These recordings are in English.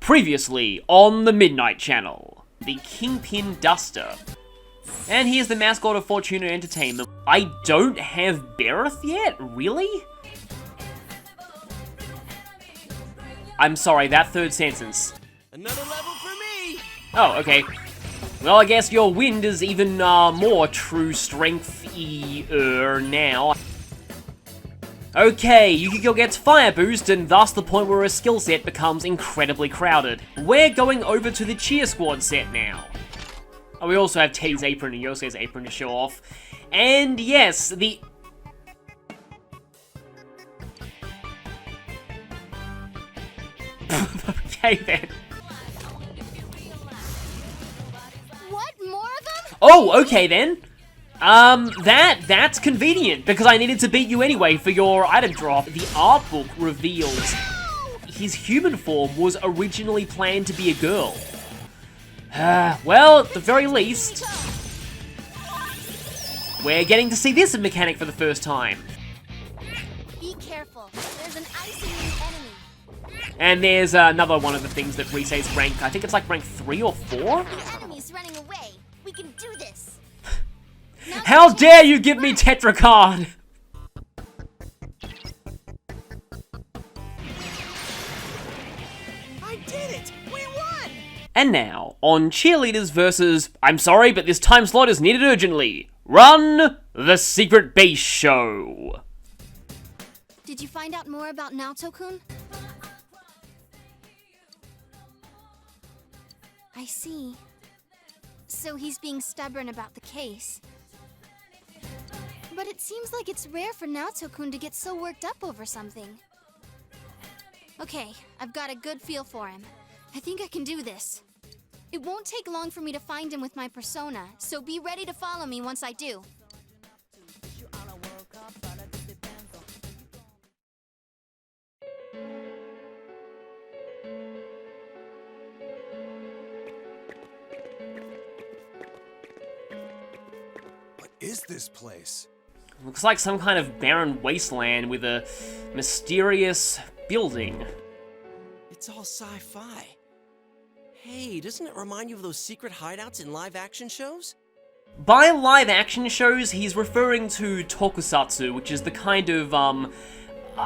Previously on the Midnight Channel, the Kingpin Duster. And here's the mascot of Fortuna Entertainment. I don't have Bereth yet? Really? I'm sorry, that third sentence. Another level for me! Oh, okay. Well, I guess your wind is even more true strength-y now. Okay, Yukiko gets Fire Boost, and thus the point where her skill set becomes incredibly crowded. We're going over to the Cheer Squad set now. Oh, we also have Teddy's apron and Yosuke's apron to show off. And yes, the... Okay then. What? More of them? Oh, okay then. That's convenient, because I needed to beat you anyway for your item drop. The art book reveals his human form was originally planned to be a girl. Well, at the very least, we're getting to see this mechanic for the first time. Be careful. There's an icy enemy. And there's another one of the things that resets rank, I think it's like rank 3 or 4? The enemy's running away. We can do this. How dare you give me Tetracard! I did it! We won! And now, on Cheerleaders versus... I'm sorry, but this time slot is needed urgently. Run the Secret Base Show! Did you find out more about Naoto-kun? I see. So he's being stubborn about the case. But it seems like it's rare for Naoto-kun to get so worked up over something. Okay, I've got a good feel for him. I think I can do this. It won't take long for me to find him with my persona, so be ready to follow me once I do. What is this place? Looks like some kind of barren wasteland with a mysterious building. It's all sci-fi. Hey, doesn't it remind you of those secret hideouts in live-action shows? By live action shows, he's referring to tokusatsu, which is the kind of,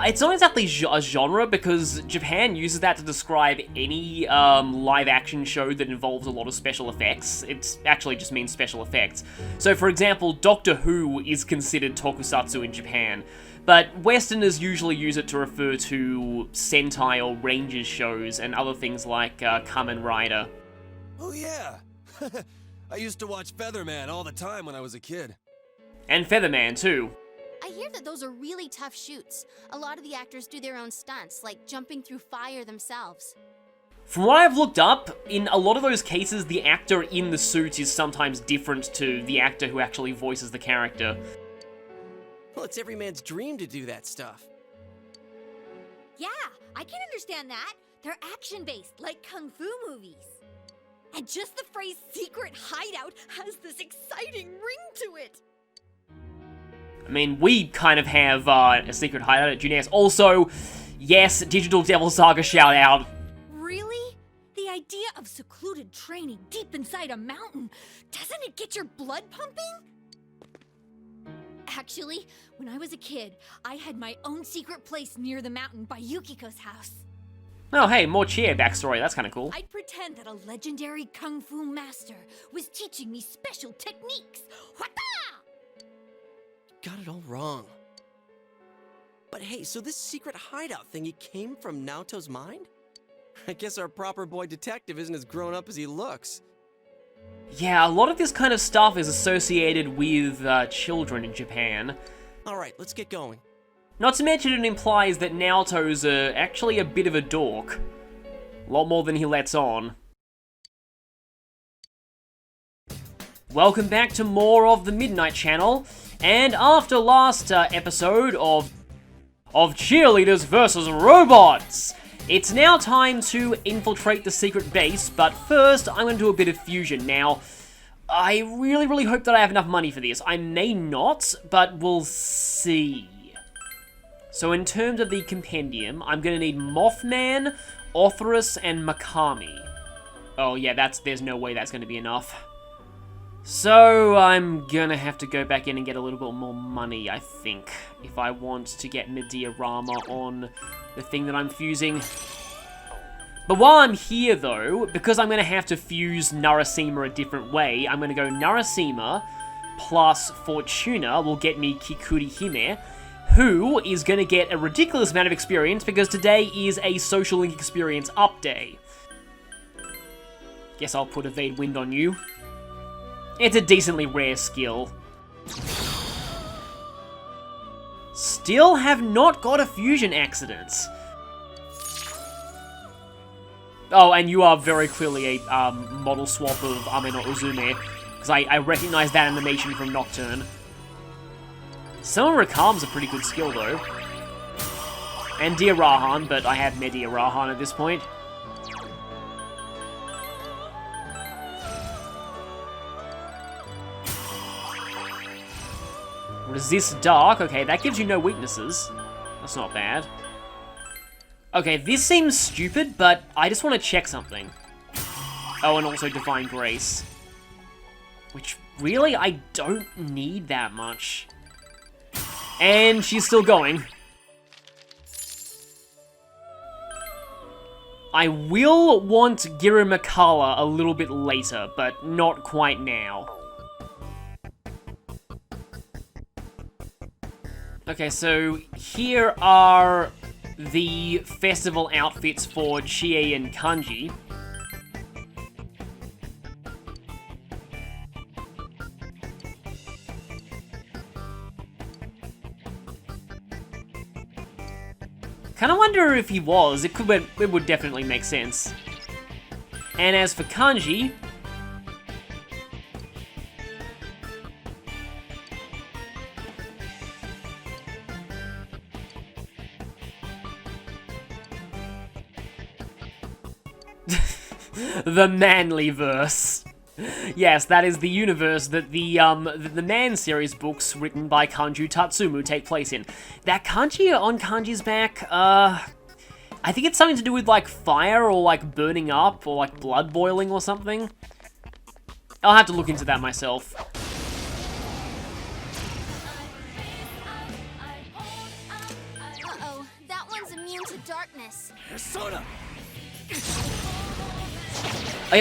it's not exactly a genre, because Japan uses that to describe any, live action show that involves a lot of special effects. It actually just means special effects. So, for example, Doctor Who is considered tokusatsu in Japan, but Westerners usually use it to refer to Sentai or Rangers shows and other things like, Kamen Rider. Oh yeah! I used to watch Featherman all the time when I was a kid. And Featherman, too. I hear that those are really tough shoots. A lot of the actors do their own stunts, like jumping through fire themselves. From what I've looked up, in a lot of those cases, the actor in the suit is sometimes different to the actor who actually voices the character. Well, it's every man's dream to do that stuff. Yeah, I can understand that. They're action-based, like kung fu movies. And just the phrase secret hideout has this exciting ring to it. I mean, we kind of have a secret hideout at Juniors. Also, yes, Digital Devil Saga shout out. Really? The idea of secluded training deep inside a mountain, doesn't it get your blood pumping? Actually, when I was a kid, I had my own secret place near the mountain by Yukiko's house. Oh, hey, more Cheer backstory. That's kind of cool. I'd pretend that a legendary kung fu master was teaching me special techniques. Hwata! Got it all wrong. But hey, so this secret hideout thing, it came from Naoto's mind? I guess our proper boy detective isn't as grown up as he looks. Yeah, a lot of this kind of stuff is associated with children in Japan. Alright, let's get going. Not to mention it implies that Naoto's actually a bit of a dork. A lot more than he lets on. Welcome back to more of the Midnight Channel, and after last episode of Cheerleaders versus Robots, it's now time to infiltrate the secret base, but first I'm going to do a bit of fusion. Now, I really hope that I have enough money for this. I may not, but we'll see. So in terms of the compendium, I'm going to need Mothman, Orthrus and Makami. Oh yeah, there's no way that's going to be enough. So I'm gonna have to go back in and get a little bit more money, I think, if I want to get Mediarama on the thing that I'm fusing. But while I'm here though, because I'm gonna have to fuse Narasima a different way, I'm gonna go Narasima plus Fortuna will get me Kikuri Hime, who is gonna get a ridiculous amount of experience because today is a Social Link Experience Up Day. Guess I'll put Evade Wind on you. It's a decently rare skill. Still have not got a fusion accident. Oh, and you are very clearly a model swap of Ame no Uzume, because I recognize that animation from Nocturne. Summer Rakam's a pretty good skill though. And Dear Rahan, but I have Media Rahan at this point. Resist Dark. Okay, that gives you no weaknesses. That's not bad. Okay, this seems stupid, but I just want to check something. Oh, and also Divine Grace. Which, really, I don't need that much. And she's still going. I will want Girumakala a little bit later, but not quite now. Okay, so here are the festival outfits for Chie and Kanji. Kinda wonder if he was. It would definitely make sense. And as for Kanji, the manly verse. Yes, that is the universe that the Man series books written by Kanju Tatsumu take place in. That kanji on Kanji's back, I think it's something to do with, like, fire or, like, burning up or, like, blood boiling or something. I'll have to look into that myself. Uh-oh, that one's immune to darkness. Persona!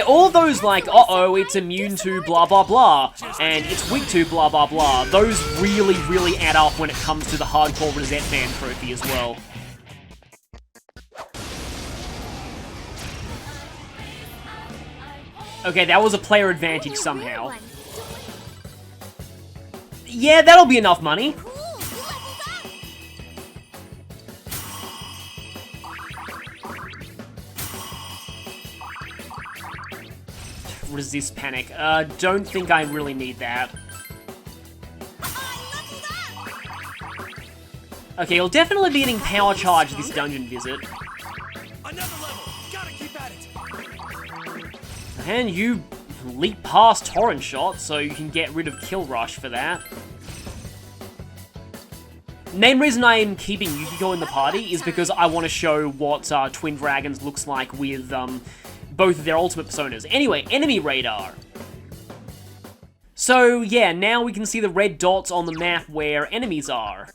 All those, like, uh-oh, it's immune to blah blah blah, and it's weak to blah blah blah, those really, really add up when it comes to the hardcore Rosette Fan trophy as well. Okay, that was a player advantage somehow. Yeah, that'll be enough money. Resist panic. Don't think I really need that. Okay, you'll definitely be getting power charge this dungeon visit. Another level! Gotta keep at it! And you leap past Torrent Shot, so you can get rid of Kill Rush for that. Main reason I am keeping Yukiko in the party is because I want to show what Twin Dragons looks like with both of their ultimate personas. Anyway, enemy radar. So yeah, now we can see the red dots on the map where enemies are.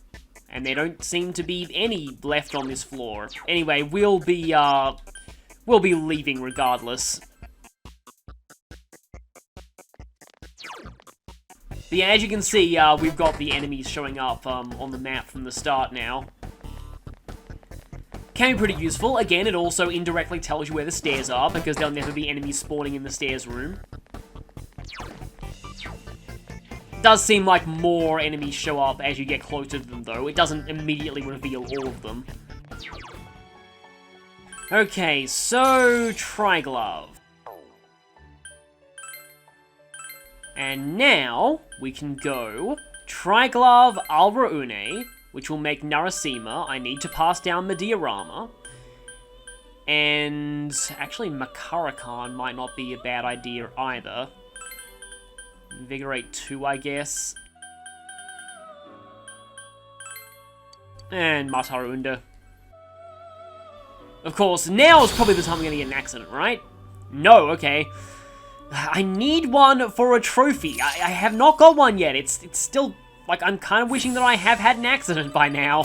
And there don't seem to be any left on this floor. Anyway, we'll be leaving regardless. But yeah, as you can see, we've got the enemies showing up on the map from the start now. Can be pretty useful. Again, it also indirectly tells you where the stairs are, because there'll never be enemies spawning in the stairs room. Does seem like more enemies show up as you get closer to them, though. It doesn't immediately reveal all of them. Okay, so Triglove. And now, we can go Triglove Alraune, which will make Narasima. I need to pass down Mediarama. And actually, Makarakan might not be a bad idea either. Invigorate 2, I guess. And Mataru Unda. Of course, now is probably the time I'm gonna get an accident, right? No, okay. I need one for a trophy. I have not got one yet. It's still, like, I'm kind of wishing that I have had an accident by now.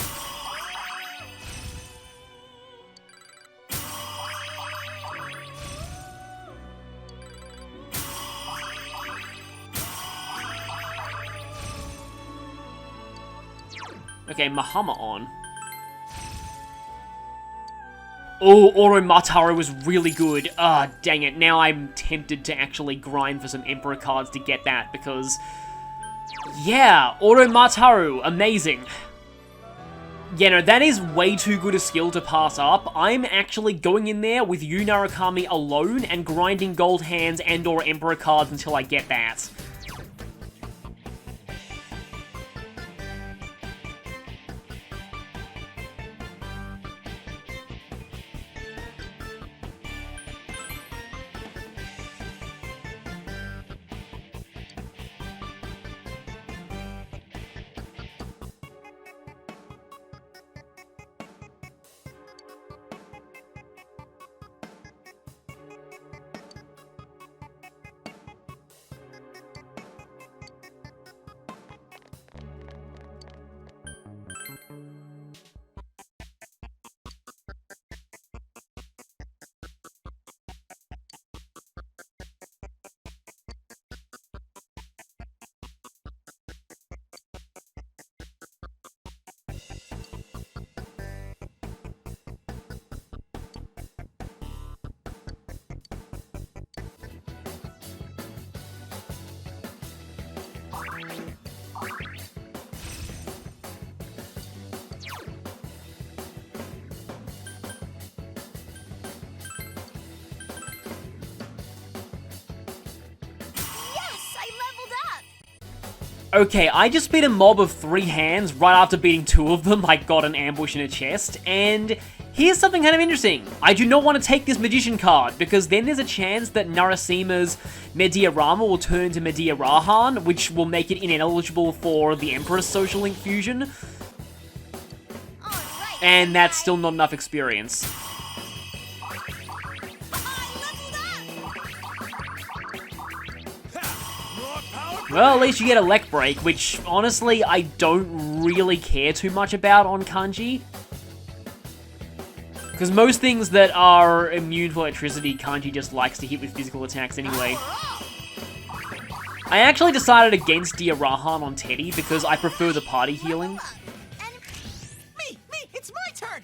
Okay, Mahama on. Oh, Oromataro was really good. Ah, dang it. Now I'm tempted to actually grind for some Emperor cards to get that, because... yeah, Oromataro, amazing. Yeah, no, that is way too good a skill to pass up. I'm actually going in there with Yu Narukami alone and grinding gold hands and or Emperor cards until I get that. Okay, I just beat a mob of 3 hands right after beating 2 of them. I got an ambush in a chest, and here's something kind of interesting. I do not want to take this Magician card, because then there's a chance that Narasima's Mediarama will turn to Mediarahan, which will make it ineligible for the Emperor's Social Link fusion. And that's still not enough experience. Well, at least you get a Lek Break, which, honestly, I don't really care too much about on Kanji. Because most things that are immune to electricity, Kanji just likes to hit with physical attacks anyway. I actually decided against Diarahan on Teddy because I prefer the party healing. Me, it's my turn!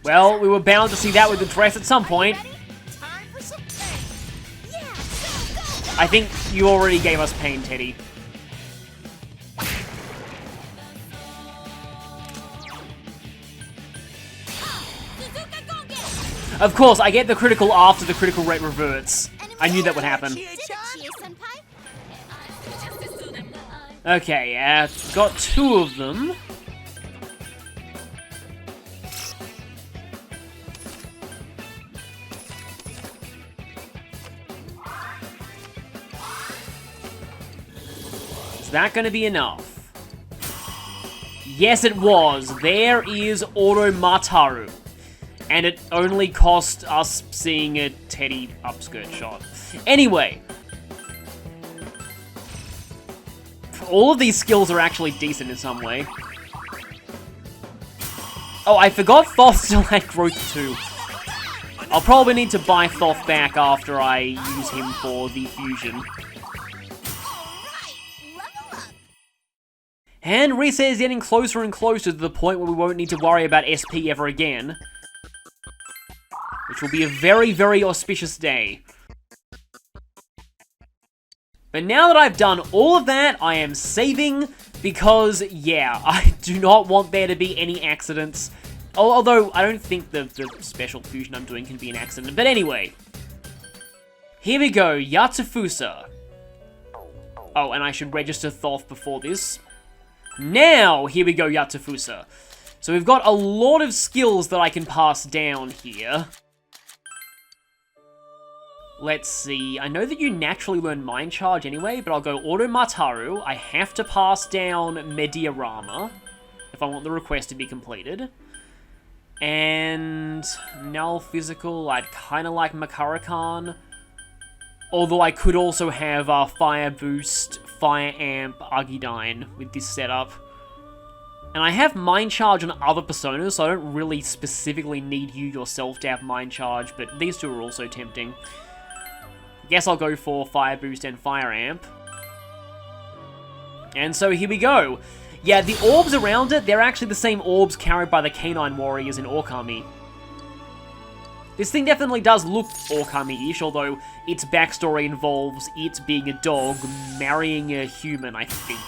Well, we were bound to see that with the dress at some point. I think you already gave us pain, Teddy. Of course, I get the critical after the critical rate reverts. I knew that would happen. Okay, got 2 of them. Is that going to be enough? Yes, it was. There is Oromataro. And it only cost us seeing a Teddy upskirt shot. Anyway. All of these skills are actually decent in some way. Oh, I forgot Thoth still had growth too. I'll probably need to buy Thoth back after I use him for the fusion. And Reset is getting closer and closer to the point where we won't need to worry about SP ever again. Which will be a very, very auspicious day. But now that I've done all of that, I am saving because, yeah, I do not want there to be any accidents. Although, I don't think the special fusion I'm doing can be an accident. But anyway. Here we go, Yatsufusa. Oh, and I should register Thoth before this. Now, here we go, Yatsufusa. So we've got a lot of skills that I can pass down here. Let's see. I know that you naturally learn Mind Charge anyway, but I'll go Auto Mataru. I have to pass down Mediarama if I want the request to be completed. And Null Physical, I'd kind of like Makarakan. Although I could also have Fire Boost, Fire Amp, Argidyne with this setup. And I have Mind Charge on other personas, so I don't really specifically need you yourself to have Mind Charge, but these two are also tempting. Guess I'll go for Fire Boost and Fire Amp. And so here we go. Yeah, the orbs around it, they're actually the same orbs carried by the Canine Warriors in Okami. This thing definitely does look Okami-ish, although its backstory involves it being a dog marrying a human, I think.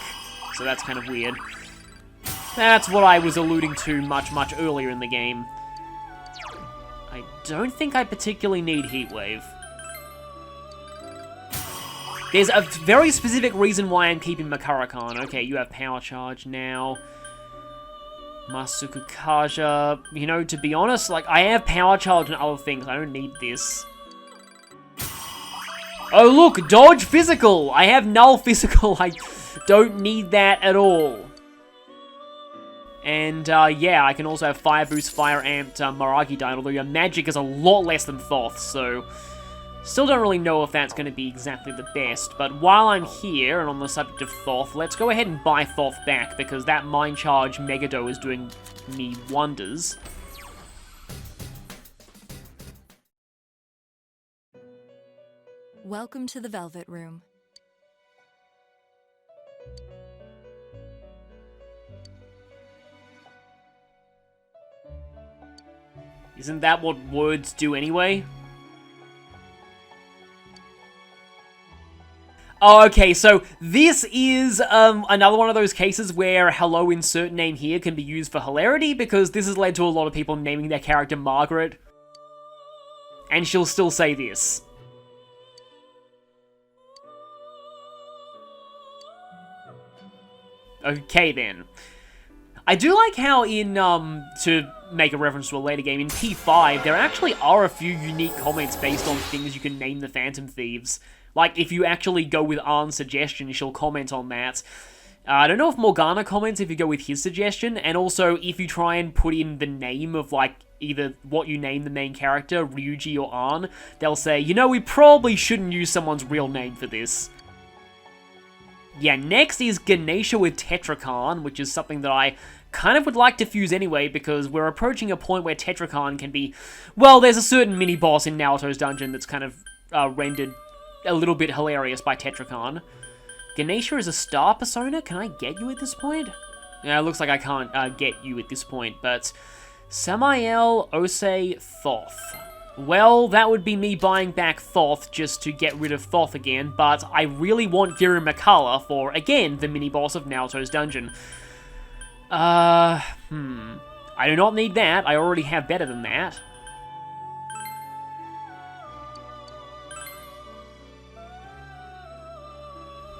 So that's kind of weird. That's what I was alluding to much earlier in the game. I don't think I particularly need Heatwave. There's a very specific reason why I'm keeping Makarakan. Okay, you have Power Charge now. Masuku Kaja. You know, to be honest, like, I have Power Charge and other things. I don't need this. Oh, look! Dodge Physical! I have Null Physical. I don't need that at all. And, yeah, I can also have Fire Boost, Fire Amped, Maragidyne, although your magic is a lot less than Thoth, so... Still don't really know if that's going to be exactly the best, but while I'm here, and on the subject of Thoth, let's go ahead and buy Thoth back, because that Mind Charge Megado is doing me wonders. Welcome to the Velvet Room. Isn't that what words do anyway? Oh, okay, so this is another one of those cases where hello insert name here can be used for hilarity, because this has led to a lot of people naming their character Margaret. And she'll still say this. Okay then. I do like how in, to make a reference to a later game, in P5, there actually are a few unique comments based on things you can name the Phantom Thieves. Like, if you actually go with Arn's suggestion, she'll comment on that. I don't know if Morgana comments if you go with his suggestion, and also if you try and put in the name of, like, either what you name the main character, Ryuji or Arn, they'll say, you know, we probably shouldn't use someone's real name for this. Yeah, next is Ganesha with Tetrakarn, which is something that I kind of would like to fuse anyway, because we're approaching a point where Tetrakarn can be... Well, there's a certain mini-boss in Naoto's dungeon that's kind of rendered a little bit hilarious by Tetrakarn. Ganesha is a star persona? Can I get you at this point? Yeah, it looks like I can't get you at this point, but... Samael, Osei, Thoth. Well, that would be me buying back Thoth just to get rid of Thoth again, but I really want Giri Makala for, again, the mini-boss of Naoto's dungeon. I do not need that. I already have better than that.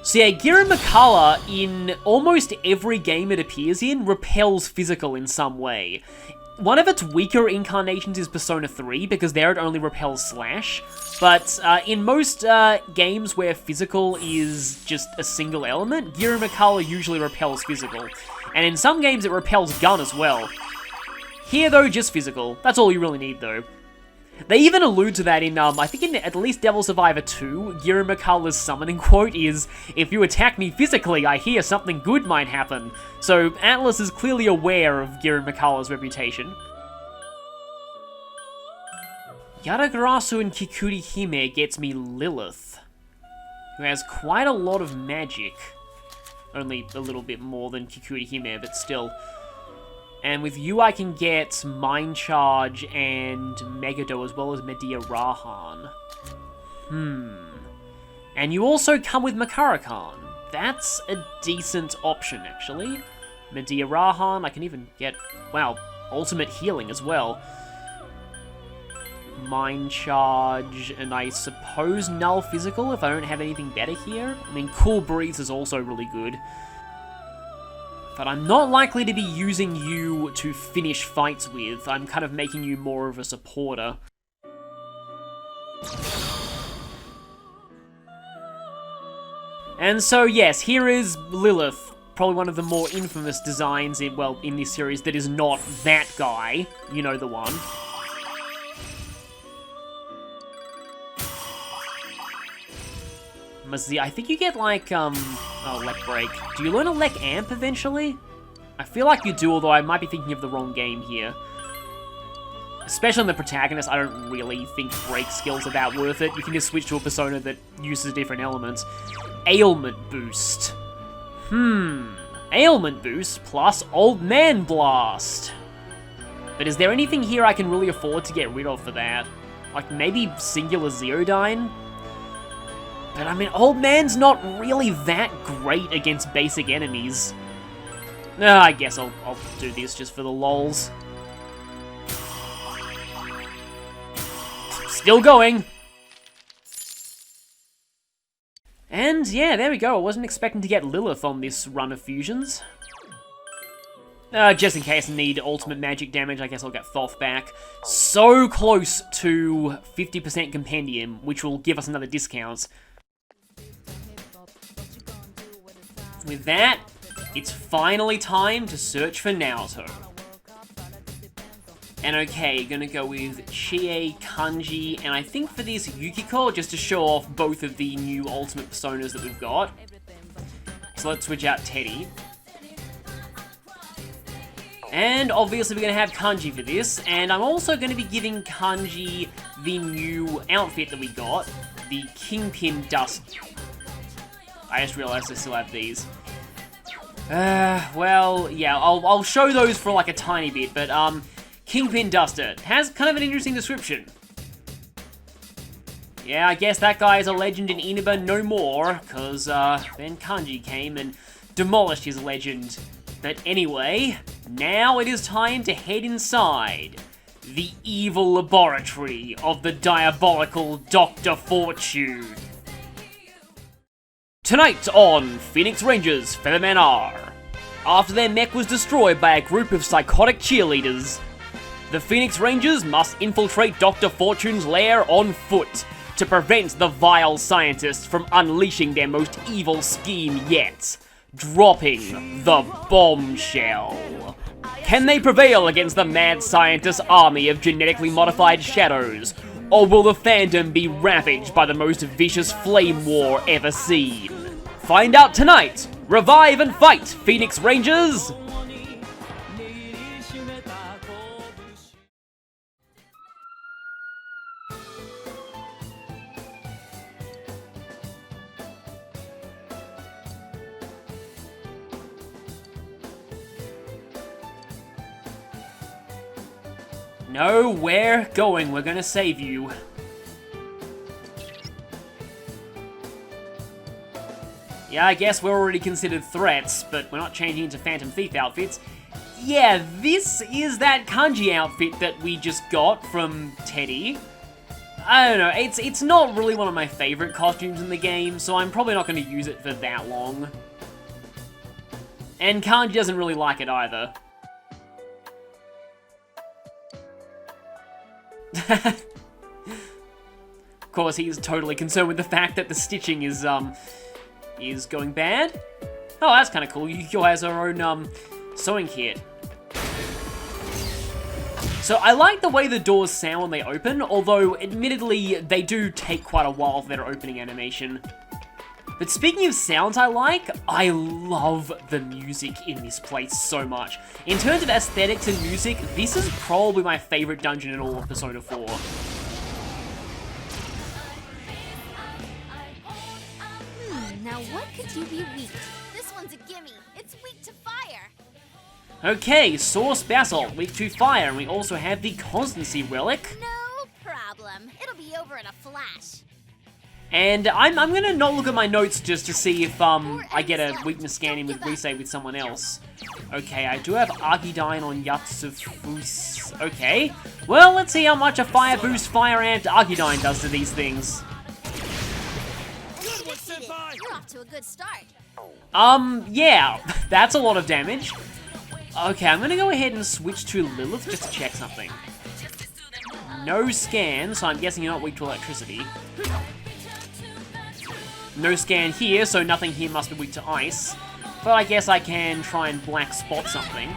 So yeah, Giri Makala, in almost every game it appears in, repels physical in some way. One of its weaker incarnations is Persona 3, because there it only repels Slash, but in most games where physical is just a single element, Giri Makala usually repels physical. And in some games it repels gun as well. Here though, just physical. That's all you really need though. They even allude to that in, I think in at least Devil Survivor 2, Giri Makala's summoning quote is, "If you attack me physically, I hear something good might happen." So Atlas is clearly aware of Giri Makala's reputation. Yaragarasu and Kikuri Hime gets me Lilith, who has quite a lot of magic. Only a little bit more than Kikuri Hime, but still. And with you, I can get Mind Charge and Megado, as well as Medea Rahan. And you also come with Makarakan. That's a decent option, actually. Medea Rahan, I can even get, wow, Ultimate Healing as well. Mind Charge, and I suppose Null Physical if I don't have anything better here. I mean, Cool Breeze is also really good. But I'm not likely to be using you to finish fights with. I'm kind of making you more of a supporter. And so, yes, here is Lilith. Probably one of the more infamous designs in, well, in this series that is not that guy. You know the one. I think you get, like, oh, Lek Break. Do you learn a Lek Amp eventually? I feel like you do, although I might be thinking of the wrong game here. Especially on the protagonist, I don't really think break skills are that worth it. You can just switch to a persona that uses different elements. Ailment Boost. Ailment Boost plus Old Man Blast. But is there anything here I can really afford to get rid of for that? Like, maybe Singular Zeodyne? But I mean, Old Man's not really that great against basic enemies. No, I guess I'll do this just for the lols. Still going! And yeah, there we go. I wasn't expecting to get Lilith on this run of fusions. Just in case I need ultimate magic damage, I guess I'll get Thoth back. So close to 50% Compendium, which will give us another discount. With that, it's finally time to search for Naoto. And okay, gonna go with Chie, Kanji, and I think for this Yukiko, just to show off both of the new ultimate personas that we've got. So let's switch out Teddy. And obviously we're gonna have Kanji for this, and I'm also gonna be giving Kanji the new outfit that we got, the Kingpin Dust. I just realized I still have these. Well, yeah, I'll show those for like a tiny bit, but Kingpin Duster has kind of an interesting description. Yeah, I guess that guy is a legend in Inaba no more, because then Kanji came and demolished his legend. But anyway, now it is time to head inside the evil laboratory of the diabolical Dr. Fortune. Tonight on Phoenix Rangers Featherman R. After their mech was destroyed by a group of psychotic cheerleaders, the Phoenix Rangers must infiltrate Dr. Fortune's lair on foot to prevent the vile scientists from unleashing their most evil scheme yet, dropping the bombshell. Can they prevail against the mad scientist army of genetically modified shadows, or will the fandom be ravaged by the most vicious flame war ever seen? Find out tonight! Revive and fight, Phoenix Rangers! No, we're going. We're gonna save you. Yeah, I guess we're already considered threats, but we're not changing into Phantom Thief outfits. Yeah, this is that Kanji outfit that we just got from Teddy. I don't know, it's not really one of my favorite costumes in the game, so I'm probably not going to use it for that long. And Kanji doesn't really like it either. Of course, he's totally concerned with the fact that the stitching is going bad. Oh, that's kind of cool. Yukiko has her own sewing kit. So I like the way the doors sound when they open, although admittedly they do take quite a while for their opening animation. But speaking of sounds I love the music in this place so much. In terms of aesthetics and music, this is probably my favorite dungeon in all of Persona 4. Now what could you be weak? This one's a gimme. It's weak to fire. Okay, Source Basalt, weak to fire, and we also have the Constancy Relic. No problem. It'll be over in a flash. And I'm gonna not look at my notes just to see if I get a weakness scanning with Resave with someone else. Okay, I do have Argidyne on Yatsufus. Okay, well, let's see how much a Fire Boost Fire Amped Argidyne does to these things. You're off to a good start. Yeah, that's a lot of damage. Okay, I'm gonna go ahead and switch to Lilith just to check something. No scan, so I'm guessing you're not weak to electricity. No scan here, so nothing here must be weak to ice. But I guess I can try and black spot something.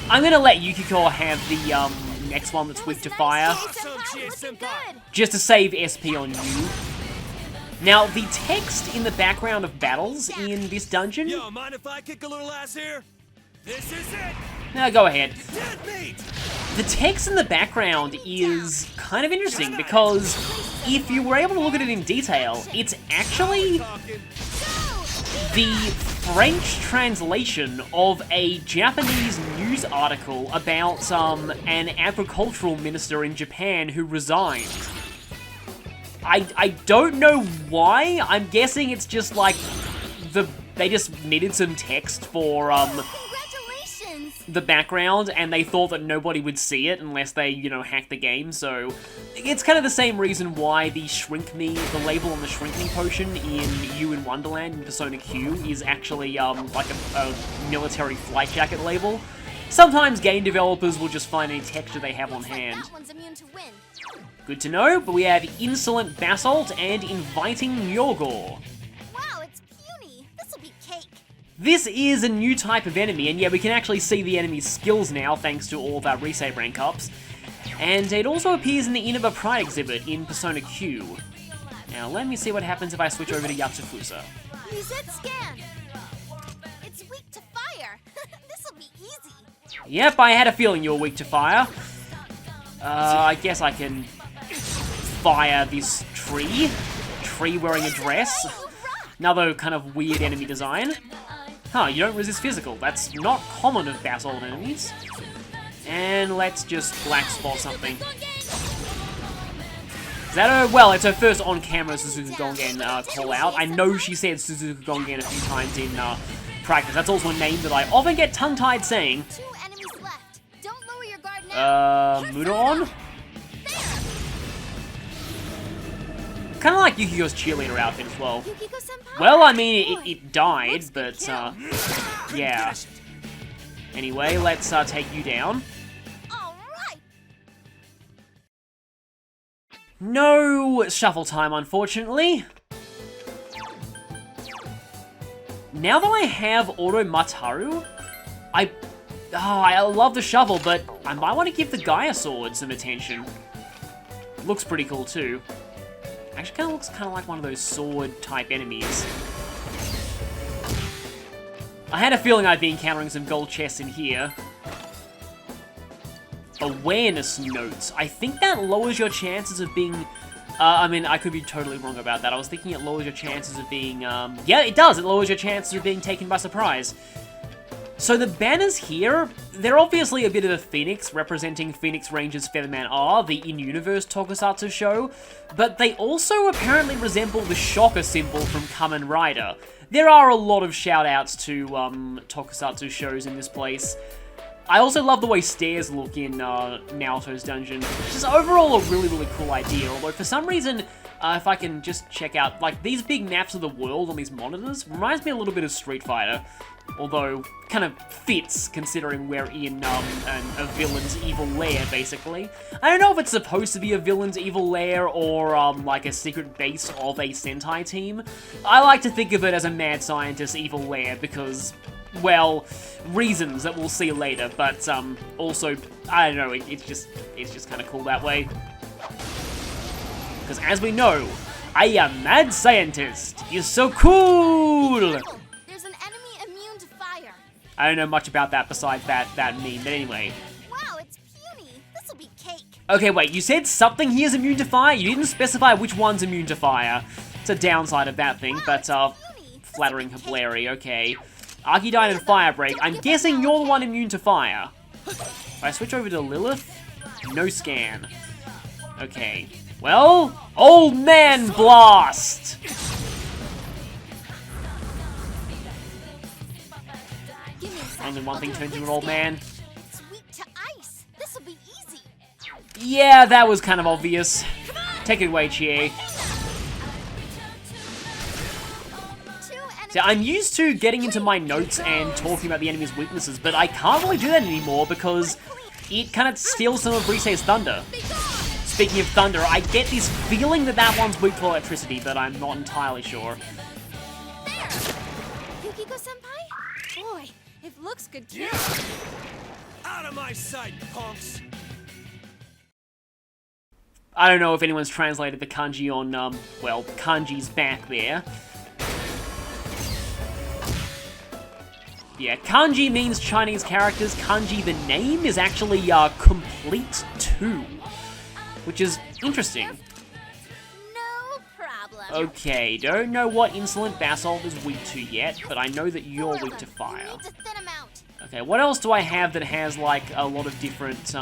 I'm gonna let Yukiko have the next one that's weak to fire, Awesome, looking good. just to save SP on you. Now, the text in the background of battles in this dungeon... Yo, mind if I kick a little ass here? This is it! Now, go ahead. Dead meat! The text in the background is kind of interesting because if you were able to look at it in detail, it's actually Talking. the French translation of a Japanese news article about an agricultural minister in Japan who resigned. I don't know why. I'm guessing it's just like they just needed some text for Congratulations! the background, and they thought that nobody would see it unless they, you know, hacked the game, so... It's kind of the same reason why the the label on the Shrink Me potion in You in Wonderland in Persona Q is actually, like a military flight jacket label. Sometimes game developers will just find any texture they have on hand. That one's immune to wind. Good to know, but we have Insolent Basalt and Inviting Nyogor. Wow, it's puny. This'll be cake. This is a new type of enemy, and yeah, we can actually see the enemy's skills now, thanks to all of our resave rank ups. And it also appears in the Inaba Pride exhibit in Persona Q. Now, let me see what happens if I switch over to Yatsufusa. Reset scan. It's weak to fire. This'll be easy. Yep, I had a feeling you were weak to fire. I guess I can fire this tree. Tree wearing a dress. Another kind of weird enemy design. Huh, you don't resist physical. That's not common of basalt enemies. And let's just black spot something. Is that her? Well, it's her first on-camera Suzuki Gongen call out. I know she said Suzuki Gongen a few times in practice. That's also a name that I often get tongue-tied saying. 2 enemies left. Don't lower your guard now. Mudaon? Kind of like Yukiko's cheerleader outfit as well. Yukiko-senpai? Well, I mean, it died, but, yeah. Anyway, let's take you down. All right. No shuffle time, unfortunately. Now that I have Auto Mataru, I love the shovel, but I might want to give the Gaia Sword some attention. Looks pretty cool, too. Actually, kind of looks kind of like one of those sword-type enemies. I had a feeling I'd be encountering some gold chests in here. Awareness notes. I think that lowers your chances of being... I mean, I could be totally wrong about that. I was thinking it lowers your chances of being... yeah, it does! It lowers your chances of being taken by surprise. So the banners here, they're obviously a bit of a phoenix, representing Phoenix Ranger's Featherman R, the in-universe Tokusatsu show, but they also apparently resemble the Shocker symbol from Kamen Rider. There are a lot of shout-outs to Tokusatsu shows in this place. I also love the way stairs look in Naoto's dungeon, which is overall a really, really cool idea, although for some reason, if I can just check out, like, these big maps of the world on these monitors, reminds me a little bit of Street Fighter. Although, kind of fits, considering we're in a villain's evil lair, basically. I don't know if it's supposed to be a villain's evil lair or, like, a secret base of a Sentai team. I like to think of it as a mad scientist's evil lair because, well, reasons that we'll see later, but, also, I don't know, it's just kind of cool that way. Because as we know, I am mad scientist. He's so cool! I don't know much about that besides that meme, but anyway. Wow, it's puny. This'll be cake. Okay, wait, you said something here's immune to fire? You didn't specify which one's immune to fire. It's a downside of that thing, but, flattering Hablary, okay. Archidyne and Fire Break. I'm guessing you're the one immune to fire. If I switch over to Lilith, no scan. Okay. Well, Old Man Blast! Only one thing turns you an old man. It's weak to ice. This'll be easy. Yeah, that was kind of obvious. Take it away, Chie. See, I'm used to getting into my notes and talking about the enemy's weaknesses, but I can't really do that anymore because it kind of steals some of Rise's thunder. speaking of thunder, I get this feeling that that one's weak to electricity, but I'm not entirely sure. There! Yukiko-senpai? Boy, it looks good too. Yeah! Out of my sight, punks! I don't know if anyone's translated the kanji on, well, kanji's back there. Yeah, kanji means Chinese characters. Kanji, the name, is actually, complete 2. Which is interesting. No problem. Okay, don't know what Insolent Basalt is weak to yet, but I know that you're weak to fire. You need to thin 'em out. Okay, what else do I have that has, like, a lot of different,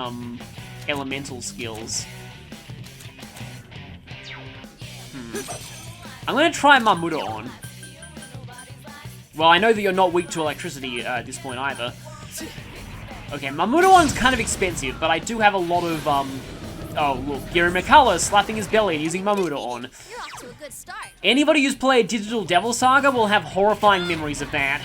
elemental skills? I'm gonna try Mamuda on. Well, I know that you're not weak to electricity at this point either. Okay, Mamuda one's kind of expensive, but I do have a lot of, oh, look, Giri Mikala slapping his belly and using Mamuda on. You're off to a good start. Anybody who's played Digital Devil Saga will have horrifying memories of that.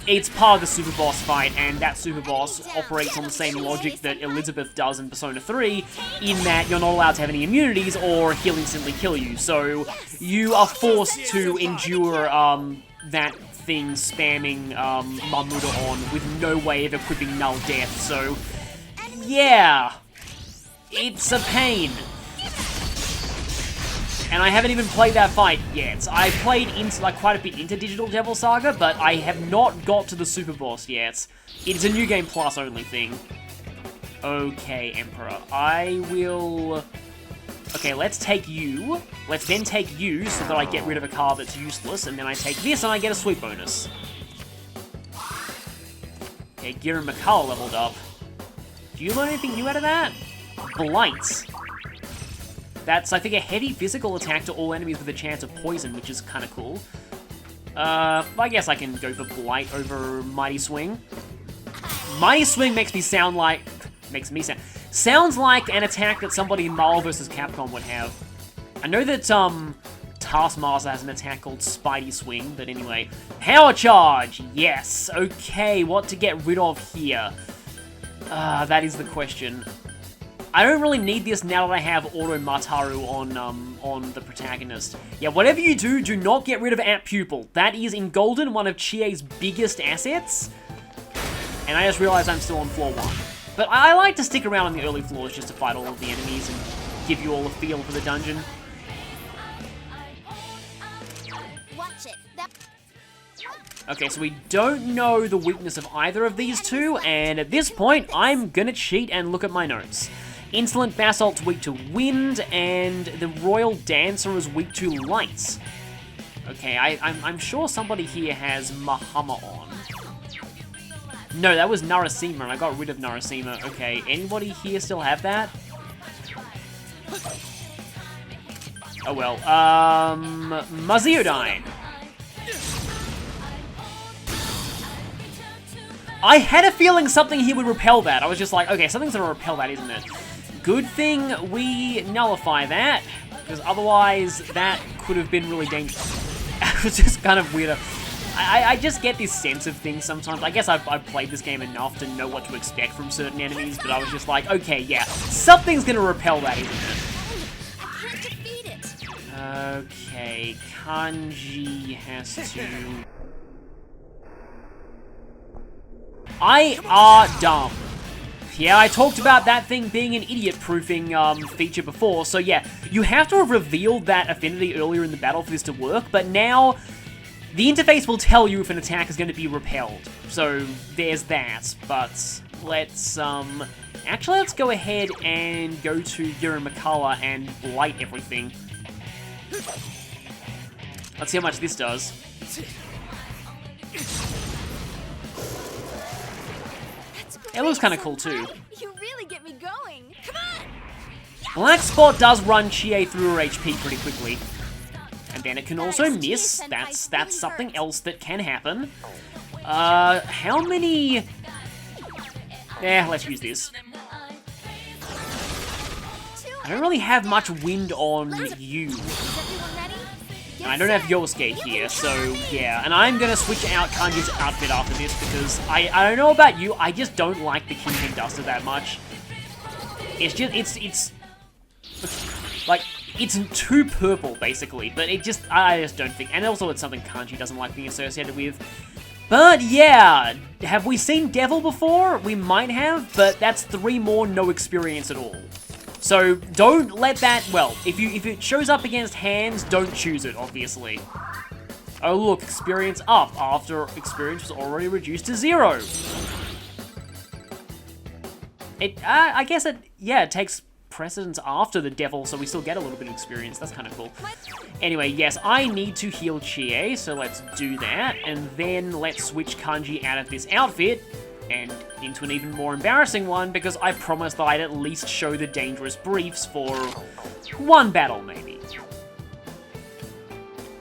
It's part of the super boss fight, and that super boss operates on the same logic that Elizabeth does in Persona 3, in that you're not allowed to have any immunities or he'll instantly kill you. So you are forced to endure that thing spamming Mamuda on with no way of equipping Null Death. So yeah, it's a pain. And I haven't even played that fight yet. I played into, like, quite a bit into Digital Devil Saga, but I have not got to the super boss yet. It's a New Game Plus only thing. Okay, Emperor. I will... Okay, let's take you. Let's then take you so that I get rid of a card that's useless, and then I take this and I get a sweep bonus. Okay, Giri Mikala leveled up. Do you learn anything new out of that? Blight. That's, I think, a heavy physical attack to all enemies with a chance of poison, which is kind of cool. I guess I can go for Blight over Mighty Swing. Mighty Swing makes me sound like... Sounds like an attack that somebody in Marvel vs. Capcom would have. I know that, Taskmaster has an attack called Spidey Swing, but anyway. Power Charge! Yes! Okay, what to get rid of here? That is the question. I don't really need this now that I have Auto Mataru on the protagonist. Yeah, whatever you do, do not get rid of App Pupil. That is, in Golden, one of Chie's biggest assets. And I just realized I'm still on floor 1. But I like to stick around on the early floors just to fight all of the enemies and give you all a feel for the dungeon. Watch it. Okay, so we don't know the weakness of either of these two, and at this point, I'm gonna cheat and look at my notes. Insolent Basalt's weak to wind, and the Royal Dancer is weak to light. Okay, I'm sure somebody here has Mahama on. No, that was Narasima, and I got rid of Narasima. Okay, anybody here still have that? Oh well, Maziodyne. I had a feeling something here would repel that. I was just like, okay, something's gonna repel that, isn't it? Good thing we nullify that, because otherwise that could have been really dangerous. It was just kind of weird. I just get this sense of things sometimes. I guess I've played this game enough to know what to expect from certain enemies, but I was just like, okay, yeah, something's gonna repel that, isn't it? I can't defeat it. Okay, Kanji has to... I are dumb. Yeah, I talked about that thing being an idiot-proofing feature before, so yeah, you have to have revealed that affinity earlier in the battle for this to work, but now the interface will tell you if an attack is going to be repelled, so there's that, but let's, actually let's go ahead and go to Giri Mikala and blight everything. Let's see how much this does. It looks kind of cool too. You really get me going. Come on! Black Spot does run Chie through her HP pretty quickly. And then it can also miss. That's something else that can happen. How many... let's use this. I don't really have much wind on you. And I don't have Yosuke here, so yeah. And I'm gonna switch out Kanji's outfit after this because I don't know about you, I just don't like the Kingpin Duster that much. It's just, it's like, it's too purple, basically, but I just don't think, and also it's something Kanji doesn't like being associated with. But yeah, have we seen Devil before? We might have, but that's 3 more no experience at all. So don't let that, well, if it shows up against hands, don't choose it, obviously. Oh look, experience up after experience was already reduced to 0. I guess it takes precedence after the Devil, so we still get a little bit of experience. That's kind of cool. Anyway, yes, I need to heal Chie, so let's do that, and then let's switch Kanji out of this outfit and into an even more embarrassing one, because I promised that I'd at least show the dangerous briefs for 1 battle, maybe.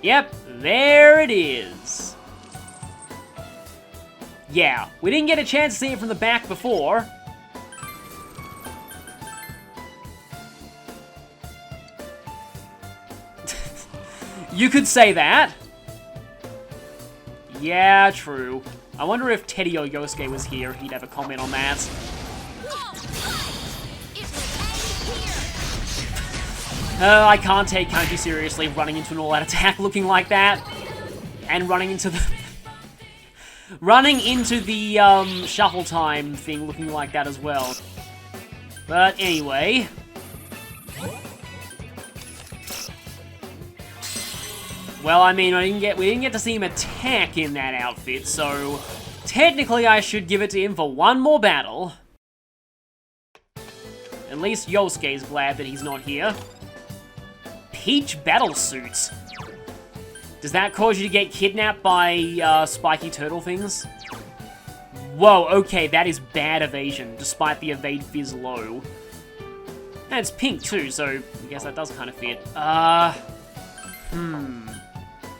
Yep, there it is. Yeah, we didn't get a chance to see it from the back before. You could say that. Yeah, true. I wonder if Teddy or Yosuke was here, he'd have a comment on that. I can't take Kanji seriously running into an all-out attack looking like that. And running into the... shuffle time thing looking like that as well. But anyway... Well, I mean, we didn't get to see him attack in that outfit, so technically I should give it to him for 1 more battle. At least Yosuke's glad that he's not here. Peach battle suits. Does that cause you to get kidnapped by spiky turtle things? Whoa, okay, that is bad evasion, despite the evade fizz low. And it's pink too, so I guess that does kind of fit.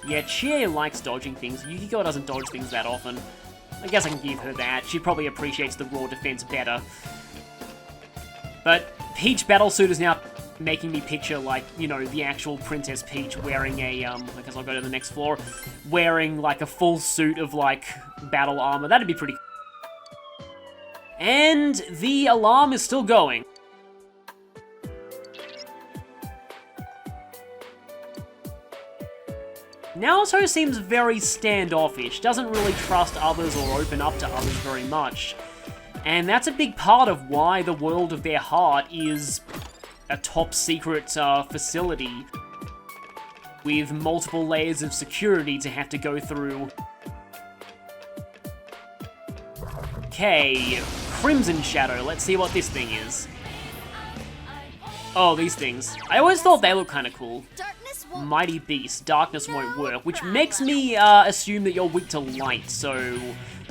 Yeah, Chie likes dodging things. Yukiko doesn't dodge things that often. I guess I can give her that. She probably appreciates the raw defense better. But Peach Battlesuit is now making me picture, like, you know, the actual Princess Peach wearing a, I guess I'll go to the next floor, wearing, like, a full suit of, like, battle armor. That'd be pretty cool. And the alarm is still going. Naoto seems very standoffish, doesn't really trust others or open up to others very much. And that's a big part of why the world of their heart is a top secret facility with multiple layers of security to have to go through. Okay, Crimson Shadow, let's see what this thing is. Oh, these things. I always thought they look kind of cool. Mighty Beast, darkness won't work, which makes me assume that you're weak to light, so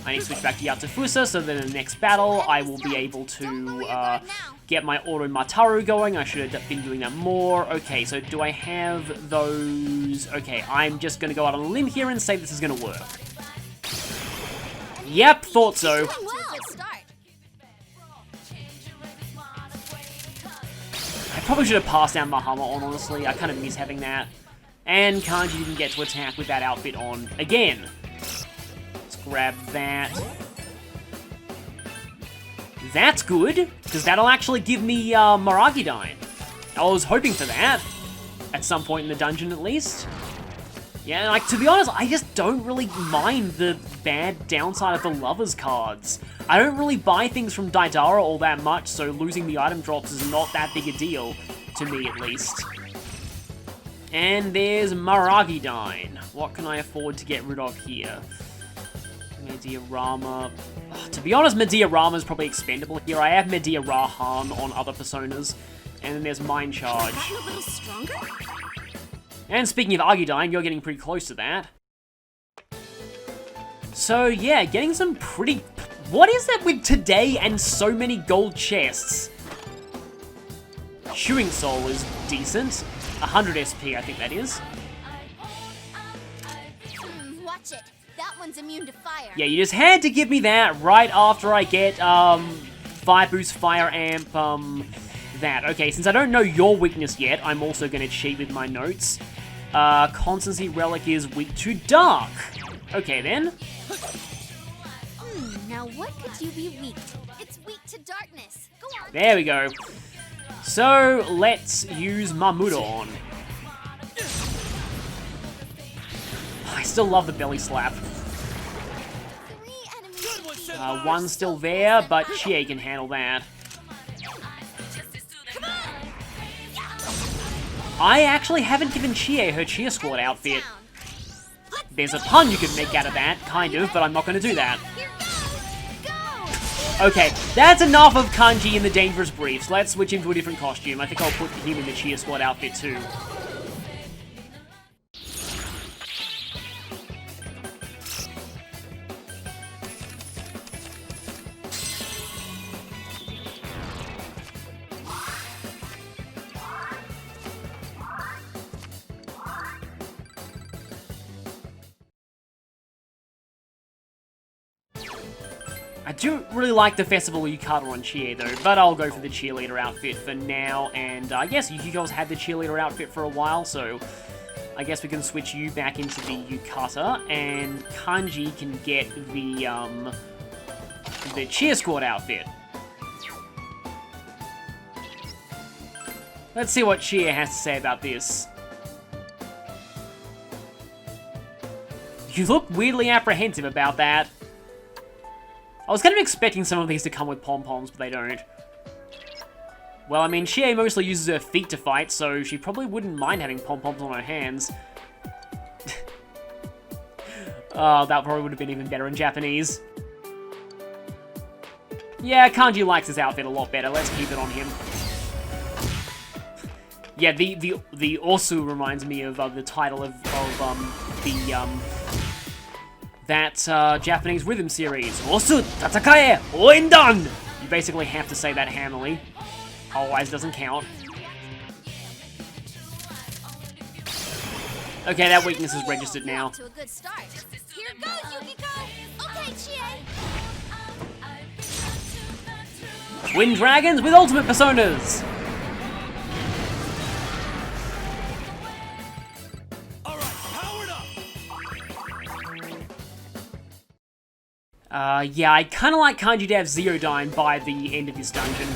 I need to switch back to Yatsufusa, so then in the next battle I will be able to get my Auto Mataru going. I should have been doing that more. Okay, so do I have those? Okay, I'm just going to go out on a limb here and say this is going to work. Yep, thought so. I probably should have passed down Mahama on, honestly. I kind of miss having that. And Kanji didn't get to attack with that outfit on again. Let's grab that. That's good, because that'll actually give me Maragidine. I was hoping for that. At some point in the dungeon, at least. Yeah, like, to be honest, I just don't really mind the bad downside of the Lovers cards. I don't really buy things from Daidara all that much, so losing the item drops is not that big a deal, to me at least. And there's Maragidine. What can I afford to get rid of here? Mediarama. To be honest, Mediarama is probably expendable here. I have Mediarahan on other personas. And then there's Mind Charge. A little stronger? And speaking of Agudine, you're getting pretty close to that. So yeah, getting some pretty... What is that with today and so many gold chests? Chewing Soul is decent. 100 SP, I think that is. Watch it. That one's immune to fire. Yeah, you just had to give me that right after I get, Fire Boost, Fire Amp, that. Okay, since I don't know your weakness yet, I'm also going to cheat with my notes. Constancy Relic is weak to Dark. Okay, then. Now what could you be weak to? It's weak to darkness. Go on. There we go. So, let's use Mahmudon. I still love the belly slap. One's still there, but Chie can handle that. I actually haven't given Chie her cheer squad outfit. There's a pun you could make out of that, kind of, but I'm not going to do that. Okay, that's enough of Kanji in the Dangerous Briefs. Let's switch him to a different costume. I think I'll put him in the cheer squad outfit too. I do really like the Festival Yukata on Chie though, but I'll go for the cheerleader outfit for now, and I guess Yukiko's had the cheerleader outfit for a while, so I guess we can switch you back into the Yukata, and Kanji can get the cheer squad outfit. Let's see what Chie has to say about this. You look weirdly apprehensive about that. I was kind of expecting some of these to come with pom-poms, but they don't. Well, I mean, Chie mostly uses her feet to fight, so she probably wouldn't mind having pom-poms on her hands. Oh, that probably would have been even better in Japanese. Yeah, Kanji likes his outfit a lot better. Let's keep it on him. Yeah, the Osu reminds me of the title of that Japanese rhythm series. Osu Tatakae Oendan! You basically have to say that handily. Otherwise it doesn't count. Okay, that weakness is registered now. To a good start. Here goes, Yukiko! Okay, Chie! Twin Dragons with ultimate personas! Yeah, I kind of like Kanji to have Zeodyne by the end of this dungeon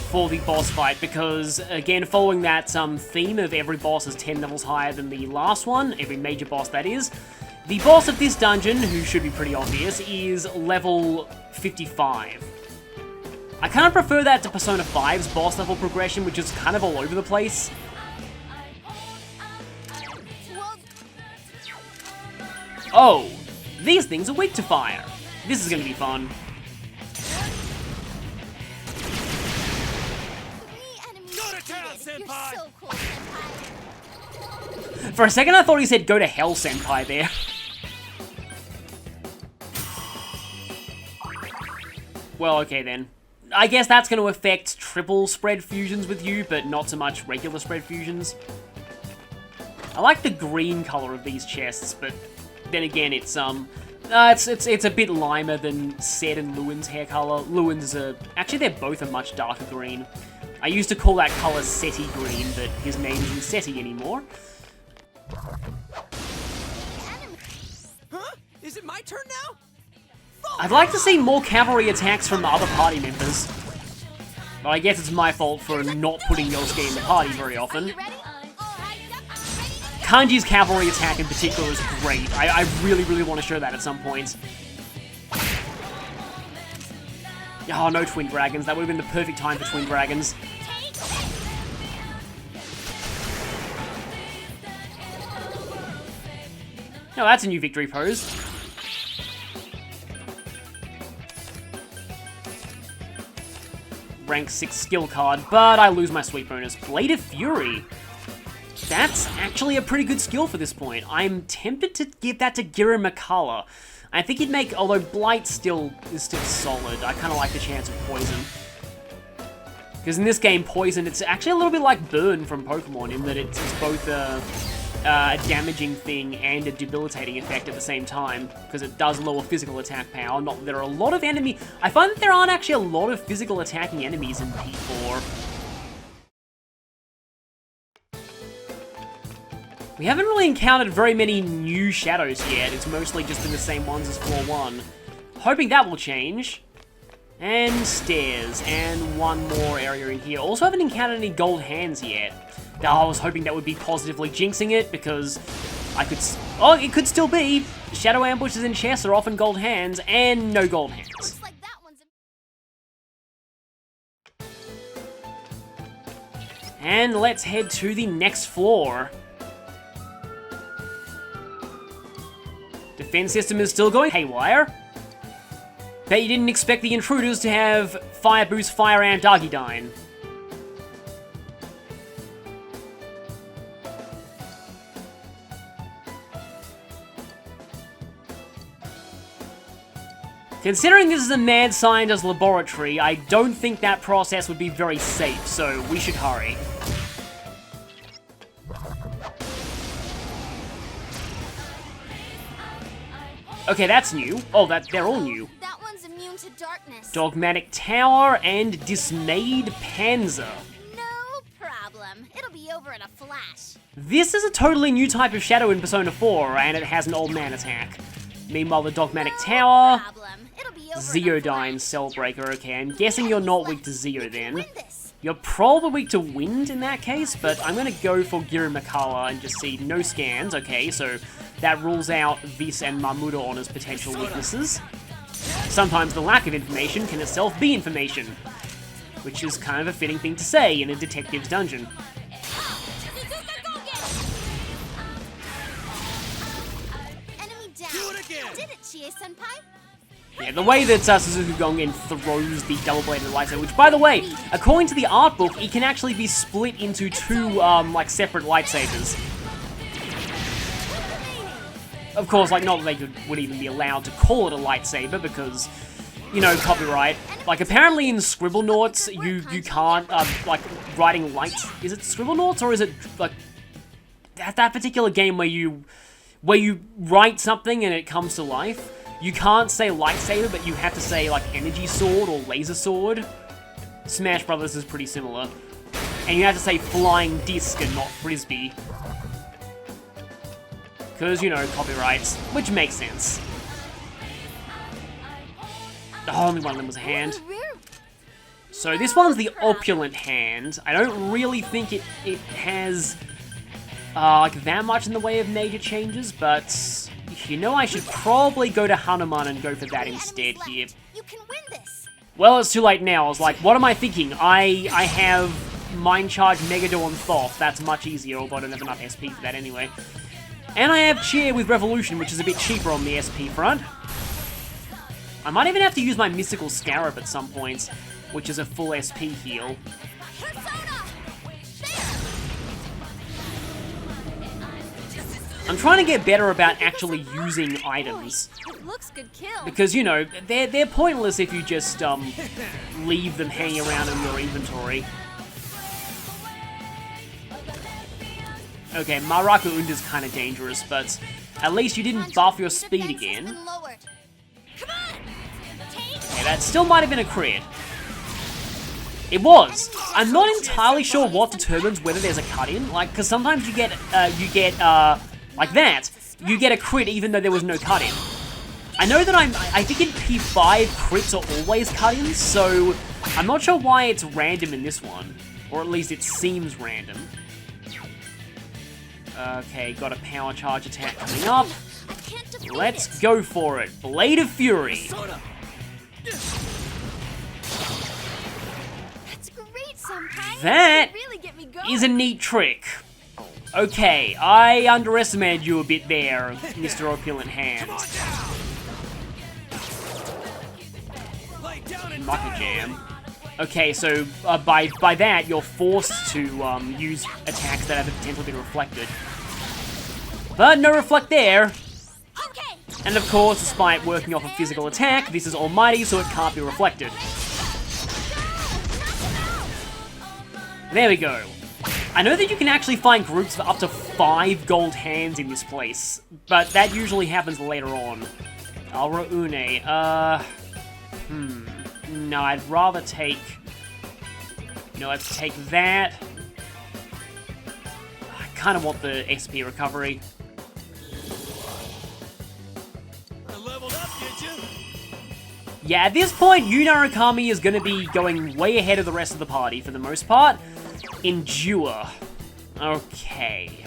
for the boss fight, because, again, following that theme of every boss is 10 levels higher than the last one, every major boss that is, the boss of this dungeon, who should be pretty obvious, is level 55. I kind of prefer that to Persona 5's boss level progression, which is kind of all over the place. Oh, these things are weak to fire. This is gonna be fun. Go to town, senpai! So cool, senpai. For a second I thought he said go to hell, senpai, there. Well, okay then. I guess that's gonna affect triple spread fusions with you, but not so much regular spread fusions. I like the green color of these chests, but then again, it's a bit limer than Sed and Lewin's hair color. Lewin's actually they're both a much darker green. I used to call that color Seti green, but his name isn't Seti anymore. Huh? Is it my turn now? I'd like to see more cavalry attacks from other party members. But I guess it's my fault for not putting Yosuke in the party very often. You ready? All right, yep, I'm ready to go. Kanji's cavalry attack in particular is great. I really, really want to show that at some point. Oh, no Twin Dragons. That would have been the perfect time for Twin Dragons. No, that's a new victory pose. Rank 6 skill card, but I lose my sweep bonus. Blade of Fury. That's actually a pretty good skill for this point. I'm tempted to give that to Gira Makala. I think he'd make, although Blight is still solid, I kind of like the chance of Poison. Because in this game, Poison, it's actually a little bit like Burn from Pokemon, in that it's both a damaging thing and a debilitating effect at the same time, because it does lower physical attack power. Not that there are a lot of enemy... I find that there aren't actually a lot of physical attacking enemies in P4. We haven't really encountered very many new shadows yet. It's mostly just been the same ones as floor 1. Hoping that will change. And stairs, and one more area in here. Also haven't encountered any gold hands yet. Now, I was hoping that would be positively jinxing it, because I could... Oh, it could still be! Shadow ambushes in chests are often gold hands, and no gold hands. Looks like that one's And let's head to the next floor. Defense system is still going haywire. Bet you didn't expect the intruders to have Fire Boost, Fire Amp, Dargidine. Considering this is a mad scientist laboratory, I don't think that process would be very safe, so we should hurry. Okay, that's new. Oh, they're all new. That one's immune to darkness. Dogmatic Tower and Dismayed Panzer. No problem. It'll be over in a flash. This is a totally new type of shadow in Persona 4, and it has an old man attack. Meanwhile, the Dogmatic Tower... Problem. It'll be over Zeodyne Cellbreaker. Okay, I'm guessing you're not weak to Zeo then. You're probably weak to Wind in that case, but I'm gonna go for Girumakala and just see no scans. Okay, so that rules out Vis and Marmudon as potential weaknesses. Sometimes the lack of information can itself be information, which is kind of a fitting thing to say in a detective's dungeon. Enemy down. Do it again. Did it, Chie-senpai? Yeah, the way that Suzuki Gongen throws the double-bladed lightsaber, which, by the way, according to the art book, it can actually be split into two, like, separate lightsabers. Of course, like, not that they would even be allowed to call it a lightsaber, because, you know, copyright. Like, apparently in Scribblenauts, you can't, like, writing lights... Is it Scribblenauts, or is it, like, that particular game where you write something and it comes to life? You can't say lightsaber, but you have to say, like, energy sword or laser sword. Smash Brothers is pretty similar. And you have to say flying disc and not frisbee. Because, you know, copyrights, which makes sense. Oh, only one of them was a hand. So this one's the opulent hand. I don't really think it has, like, that much in the way of major changes, but... You know, I should probably go to Hanuman and go for that instead here. You can win this. Well, it's too late now. I was like, what am I thinking? I have Mind Charge, Megador, and Thoth. That's much easier, although I don't have enough SP for that anyway. And I have Cheer with Revolution, which is a bit cheaper on the SP front. I might even have to use my Mystical Scarab at some points, which is a full SP heal. I'm trying to get better about actually using items. It looks good kill. Because, you know, they're pointless if you just, leave them hanging around in your inventory. Okay, Maraku Unda's kind of dangerous, but at least you didn't buff your speed again. Okay, that still might have been a crit. It was. I'm not entirely sure what determines whether there's a cut-in, like, because sometimes you get, like that, you get a crit even though there was no cut-in. I know that I think in P5, crits are always cut-ins, so I'm not sure why it's random in this one. Or at least it seems random. Okay, got a power charge attack coming up. Let's go for it. Blade of Fury. That's great, Senpai. That You really get me going. is a neat trick. Okay, I underestimated you a bit there, Mr. Opulent Hand. Mucker Jam. Okay, so by that, you're forced to use attacks that have the potential to be reflected. But no reflect there. Okay. And of course, despite working off a physical attack, this is almighty, so it can't be reflected. There we go. I know that you can actually find groups of up to 5 gold hands in this place, but that usually happens later on. Alra Une, no, I'd rather take... No, let's take that. I kind of want the SP recovery. I leveled up, did you? Yeah, at this point, Yu Narukami is going to be going way ahead of the rest of the party for the most part. Endure. Okay.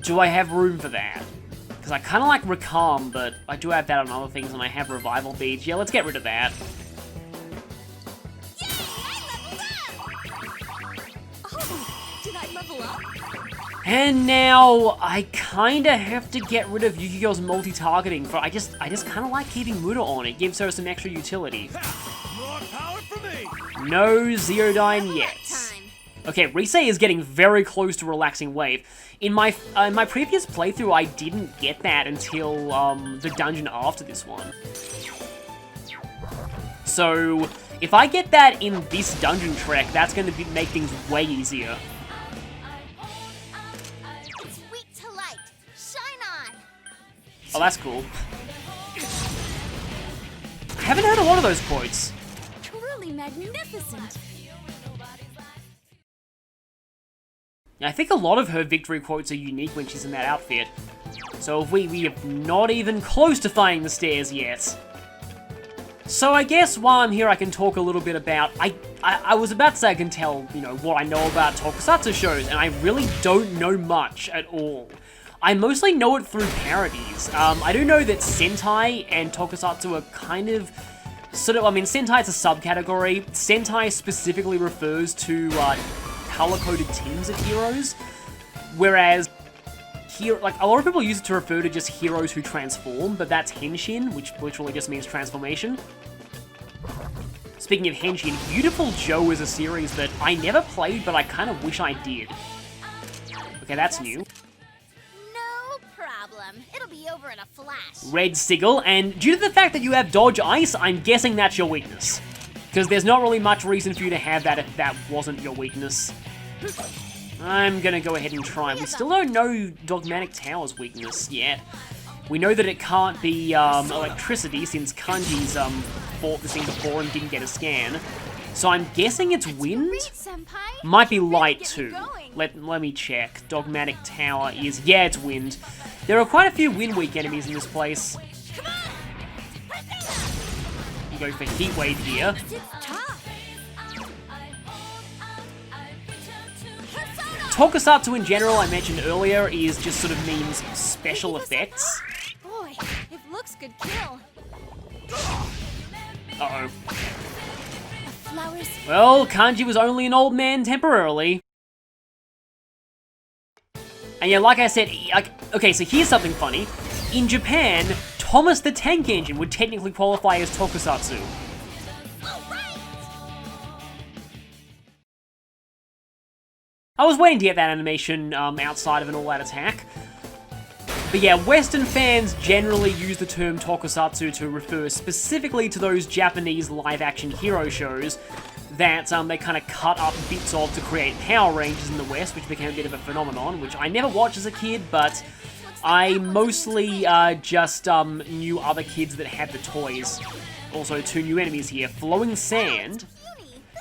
Do I have room for that? Because I kind of like Recalm, but I do have that on other things, and I have Revival Beads. Yeah, let's get rid of that. Yay! I leveled up! Oh, did I level up? And now, I kinda have to get rid of Yukiko's multi-targeting, for I just kinda like keeping Muda on. It gives her some extra utility. More power for me. No Zeodyne yet. Okay, Rise is getting very close to Relaxing Wave. In my previous playthrough, I didn't get that until the dungeon after this one. So, if I get that in this dungeon trek, that's gonna make things way easier. Oh, that's cool. I haven't heard a lot of those quotes. Truly magnificent. I think a lot of her victory quotes are unique when she's in that outfit. So if we are not even close to finding the stairs yet. So I guess while I'm here I can talk a little bit about... I was about to say I can tell, you know, what I know about tokusatsu shows, and I really don't know much at all. I mostly know it through parodies. I do know that Sentai and Tokusatsu are kind of, I mean, Sentai is a subcategory. Sentai specifically refers to color-coded teams of heroes, whereas here, like, a lot of people use it to refer to just heroes who transform, but that's Henshin, which literally just means transformation. Speaking of Henshin, Beautiful Joe is a series that I never played, but I kind of wish I did. Okay, that's new. It'll be over in a flash. Red Sigil, and due to the fact that you have Dodge Ice, I'm guessing that's your weakness. Because there's not really much reason for you to have that if that wasn't your weakness. I'm gonna go ahead and try. We still don't know Dogmatic Tower's weakness yet. We know that it can't be electricity, since Kanji's fought this thing before and didn't get a scan. So I'm guessing it's wind? Might be light too. Let me check. Dogmatic Tower is... yeah, it's wind. There are quite a few wind-weak enemies in this place. You go for Heat Wave here. Tokusatsu in general, I mentioned earlier, is just sort of means special effects. Boy, if looks could kill. Uh-oh. Flowers. Well, Kanji was only an old man temporarily. And yeah, like I said, okay, so here's something funny. In Japan, Thomas the Tank Engine would technically qualify as Tokusatsu. I was waiting to get that animation outside of an all-out attack. But yeah, Western fans generally use the term Tokusatsu to refer specifically to those Japanese live-action hero shows that they kind of cut up bits of to create Power Rangers in the West, which became a bit of a phenomenon, which I never watched as a kid, but I mostly just knew other kids that had the toys. Also, two new enemies here. Flowing Sand.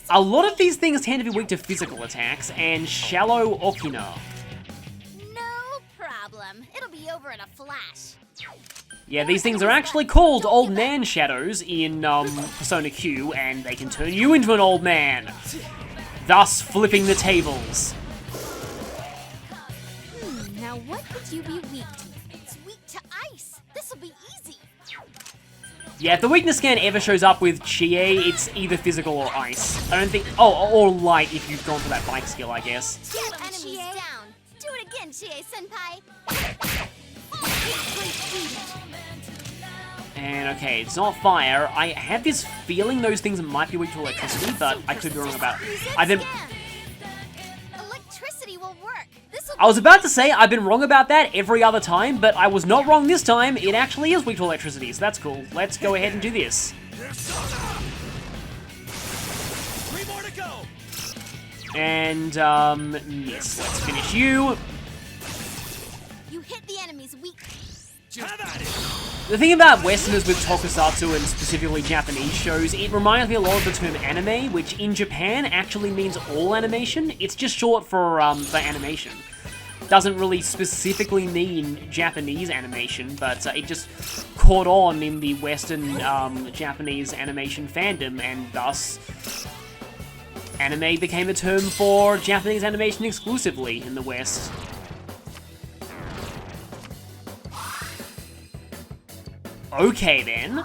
A lot of these things tend to be weak to physical attacks, and Shallow Okina. No problem. It'll be over in a flash. Yeah, these things are actually called Old Man Shadows in Persona Q, and they can turn you into an old man, thus flipping the tables. Now what could you be weak to? It's weak to ice. This'll be easy. Yeah, if the weakness scan ever shows up with Chie, it's either physical or ice. I don't think... oh, or light if you've gone for that bike skill, I guess. Get enemies down. Do it again, Chie-senpai. And okay, it's not fire. I have this feeling those things might be weak to electricity, but I could be wrong about it. Electricity will work. I was about to say I've been wrong about that every other time, but I was not wrong this time. It actually is weak to electricity, so that's cool. Let's go ahead and do this. 3 more to go. And, yes, let's finish you. You hit the enemy's weak. Have at it. The thing about Westerners with Tokusatsu and specifically Japanese shows, it reminds me a lot of the term anime, which in Japan actually means all animation. It's just short for animation. doesn't really specifically mean Japanese animation, but it just caught on in the Western Japanese animation fandom, and thus anime became a term for Japanese animation exclusively in the West. Okay then,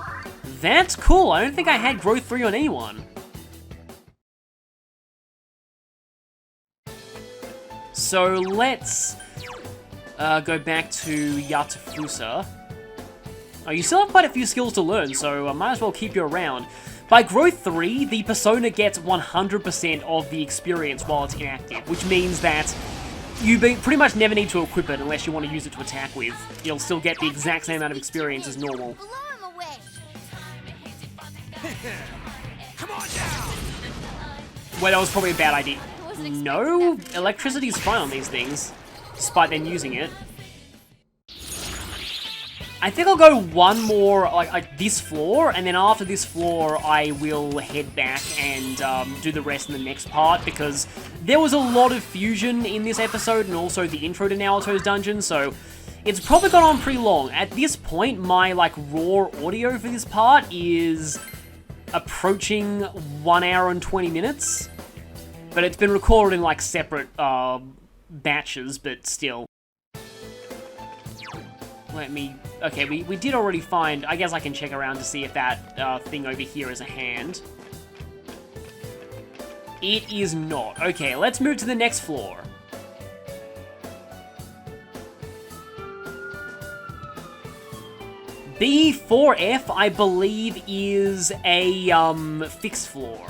that's cool. I don't think I had growth 3 on anyone. So let's go back to Yatafusa. Oh, you still have quite a few skills to learn, so I might as well keep you around. By growth 3, the persona gets 100% of the experience while it's inactive, which means that you pretty much never need to equip it unless you want to use it to attack with. You'll still get the exact same amount of experience as normal. Blow him away. Come on now! Well, that was probably a bad idea. No, electricity's fine on these things, despite them using it. I think I'll go one more, like this floor, and then after this floor, I will head back and do the rest in the next part, because there was a lot of fusion in this episode, and also the intro to Naoto's dungeon, so it's probably gone on pretty long. At this point, my, like, raw audio for this part is approaching 1 hour and 20 minutes, but it's been recorded in, like, separate batches, but still. Let me... Okay, we did already find... I guess I can check around to see if that thing over here is a hand. It is not. Okay, let's move to the next floor. B4F, I believe, is a fixed floor.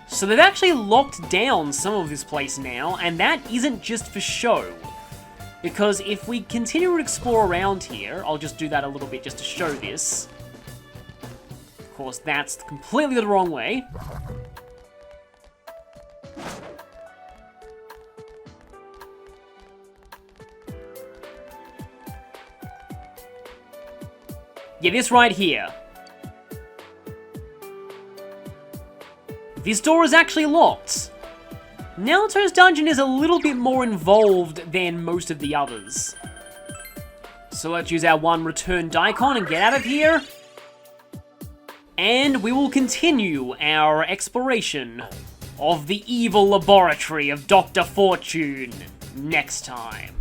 So they've actually locked down some of this place now, and that isn't just for show. Because if we continue to explore around here, I'll just do that a little bit just to show this. Of course, that's completely the wrong way. Yeah, this right here. This door is actually locked. Naoto's dungeon is a little bit more involved than most of the others. So let's use our one return daikon and get out of here. And we will continue our exploration of the evil laboratory of Dr. Fortune next time.